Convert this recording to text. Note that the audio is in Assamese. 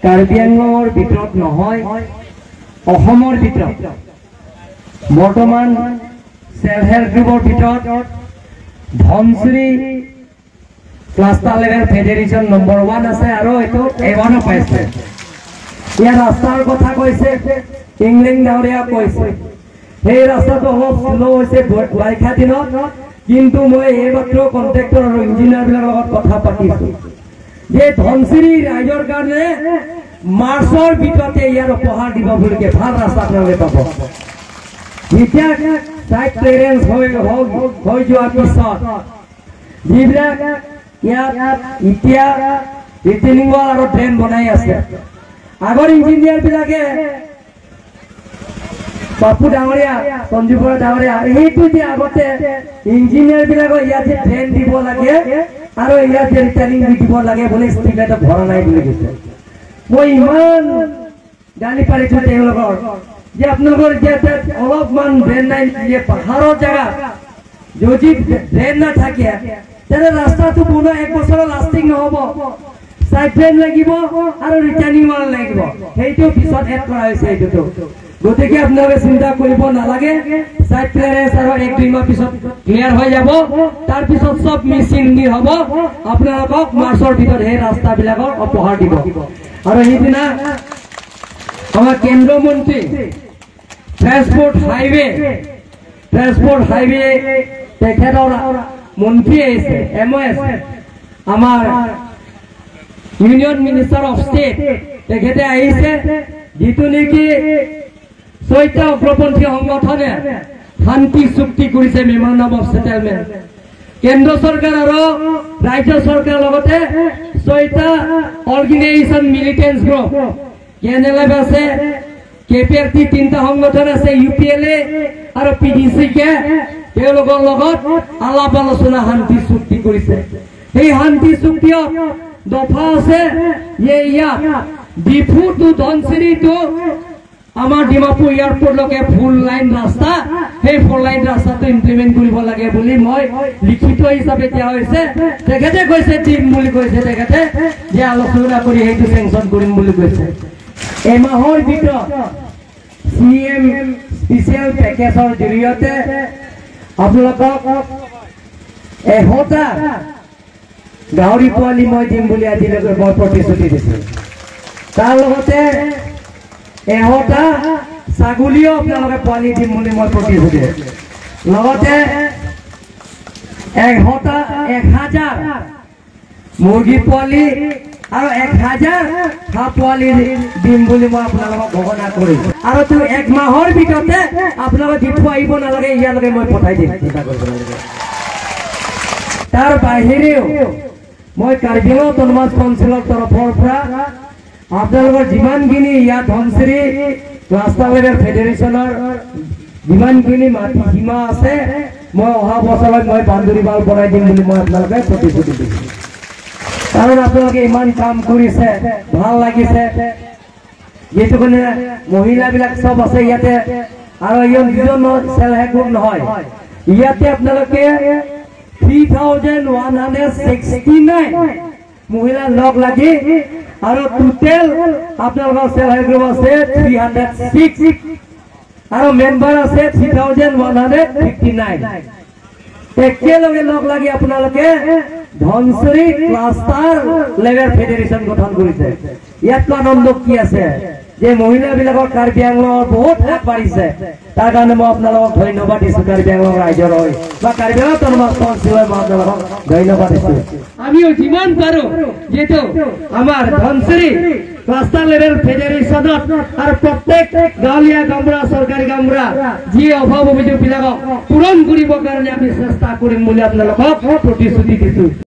কাৰ্বি আংলঙৰ ভিতৰত নহয় অসমৰ ভিতৰত বৰ্তমান সেলফ হেল্প গ্ৰুপৰ ভিতৰত Dhanashree cluster level federation number 1 আছে আৰু এটো এৱাৰ্ড পাইছে। ইয়াৰ ৰাস্তাৰ কথা কৈছে ইংলেণ্ড ডাউৰিয়া কৈছে সেই ৰাস্তাটো অলপ স্লো হৈছে বাৰিষা দিনত, কিন্তু মই এইমাত্ৰ কন্ট্ৰাক্টৰ আৰু ইঞ্জিনিয়াৰ বিলাকৰ লগত কথা পাতিছো যে ধনশ্ৰী ৰাইজৰ কাৰণে মাৰ্চৰ ভিতৰতে ইয়াৰ উপহাৰ দিব বুলিকে ভাল ৰাস্তা আপোনালোকে পাব। এতিয়া সাইড ক্লিয়াৰেন্স হৈ যোৱাৰ পিছত যিবিলাক ইয়াত এতিয়া ৰিটেইনিং ৱাল আৰু ড্ৰেইন বনাই আছে, আগৰ ইঞ্জিনিয়াৰ বিলাকে বাপু ডাঙৰীয়া সঞ্জীৱ বৰা ডাঙৰীয়া এইটো যে আগতে ইঞ্জিনিয়াৰ বিলাকৰ ইয়াত যে ড্ৰেইন দিব লাগে আৰু ইয়াত যে ৰিটেইনিং দিব লাগে বুলি ষ্টিলেটো ভৰা নাই বুলি কৈছে। মই ইমান গালি পাৰিছো তেওঁলোকৰ যে আপোনালোকৰ ইয়াত অলপমান ড্ৰেইন নাই, যে পাহাৰৰ জেগা যদি ড্ৰেইন নাথাকে তেনে ৰাস্তাটো বনোৱা 1 বছৰৰ লাষ্টিং নহব। সাইড ড্ৰেইন লাগিব আৰু ৰিটেইনিং ৱাল লাগিব, সেইটো পিছত এড কৰা হৈছে। এইটো গতিকে আপোনালোকে চিন্তা কৰিব নালাগে, সাইড ক্লিয়াৰেন্স আৰু 1-2 মাহ পিছত ক্লিয়াৰ হৈ যাব, তাৰ পিছত সব মেচিন দি হ'ব। আপোনালোকক মাৰ্চৰ ভিতৰত সেই ৰাস্তাবিলাকৰ উপহাৰ দিব। আৰু সেইদিনা আমাৰ কেন্দ্ৰীয় মন্ত্ৰী ট্ৰান্সপোৰ্ট হাইৱে তেখেতৰ মন্ত্ৰী আহিছে, MOS আমাৰ ইউনিয়ন মিনিষ্টাৰ অফ ষ্টেট তেখেতে আহিছে, যিটো নেকি 6টা উগ্ৰপন্থী সংগঠনে শান্তি চুক্তি কৰিছে মেমৰেণ্ডাম অফ সেটেলমেন্ট। কেন্দ্ৰ চৰকাৰ আৰু ৰাজ্য চৰকাৰৰ লগতে 6টা অৰ্গেনাইজেশ্যন মিলিটেন্স গ্ৰুপ KNLF আছে, KPRT 3টা সংগঠন আছে, UPLA আৰু PDCK তেওঁলোকৰ লগত আলাপ আলোচনা শান্তি চুক্তি কৰিছে। সেই শান্তি চুক্তিত দফা আছে যে ইয়াত ডিফু টু ধনশ্ৰী টু আমাৰ ডিমাপুৰ এয়াৰপোৰ্টলৈকে ফুল লাইন ৰাস্তা, সেই ফুল লাইন ৰাস্তাটো ইমপ্লিমেণ্ট কৰিব লাগে বুলি মই লিখিত হিচাপে দিয়া হৈছে। তেখেতে কৈছে দিম বুলি কৈছে, তেখেতে যে আলোচনা কৰি সেইটো চেংচন কৰিম বুলি কৈছে। এমাহৰ ভিতৰত CM স্পেচিয়েল পেকেজৰ জৰিয়তে আপোনালোকক 100টা গাহৰি পোৱালি মই দিম বুলি আজিলৈকে মই প্ৰতিশ্ৰুতি দিছো। তাৰ লগতে 100টা ছাগলীও আপোনালোকে পোৱালি দিম বুলি মই প্ৰতিশ্ৰুতি দিছো। লগতে 1000 মুৰ্গী পোৱালি আৰু 1000 হাঁহ পোৱালি দিম বুলি মই আপোনালোকক ঘোষণা কৰিছো। আৰু 1 মাহৰ ভিতৰতে আপোনালোকে দি থৈ আহিব নালাগে, ইয়ালৈকে মই পঠাই দিম। তাৰ বাহিৰেও মই কাৰ্বি আংলং অটোনমাস কাউন্সিলৰ তৰফৰ পৰা আপোনালোকৰ যিমানখিনি ইয়াত ধনশ্ৰী ক্লাষ্টাৰ লেভেল ফেডাৰেশ্যনৰ যিমানখিনি মাটি সীমা আছে, মই অহা বছৰত মই বাউণ্ডাৰী ৱাল বনাই দিম বুলি মই আপোনালোকে প্ৰতিশ্ৰুতি দিছো। কাৰণ আপোনালোকে ইমান কাম কৰিছে, ভাল লাগিছে। যেহেতু মহিলাবিলাক চব আছে ইয়াতে, আৰু দুজন সেলফ হেল্প গ্ৰুপ নহয়, ইয়াতে আপোনালোকে 3169 মহিলা লগ লাগি আৰু টোটেল আপোনালোকৰ সেলফ হেল্প গ্ৰুপ আছে 306 আৰু মেম্বাৰ আছে 3159। একেলগে লগ লাগি আপোনালোকে ধনশ্ৰী ক্লাষ্টাৰ লেভেল ফেডাৰেশ্যন গঠন কৰিছে। ইয়াত আনন্দ কি আছে যে মহিলাবিলাকৰ কাৰ্বি আংলঙৰ বহুত আগবাঢ়িছে, তাৰ কাৰণে মই আপোনালোকক ধন্যবাদ দিছো। কাৰ্বি আংলং ৰাইজৰ হৈ বা কাৰ্বি আংলং অটোনমাস কাউন্সিলৰ মই আপোনালোকক ধন্যবাদ দিছো। আমিও যিমান পাৰো যেহেতু আমাৰ ধনশ্ৰী ক্লাষ্টাৰ লেভেল ফেডাৰেশ্যনত আৰু প্ৰত্যেক গাঁৱলীয়া গাঁওবুঢ়া চৰকাৰী গাঁওবুঢ়া যি অভাৱ অভিযোগবিলাকক পূৰণ কৰিবৰ কাৰণে আমি চেষ্টা কৰিম বুলি আপোনালোকক প্ৰতিশ্ৰুতি দিছো।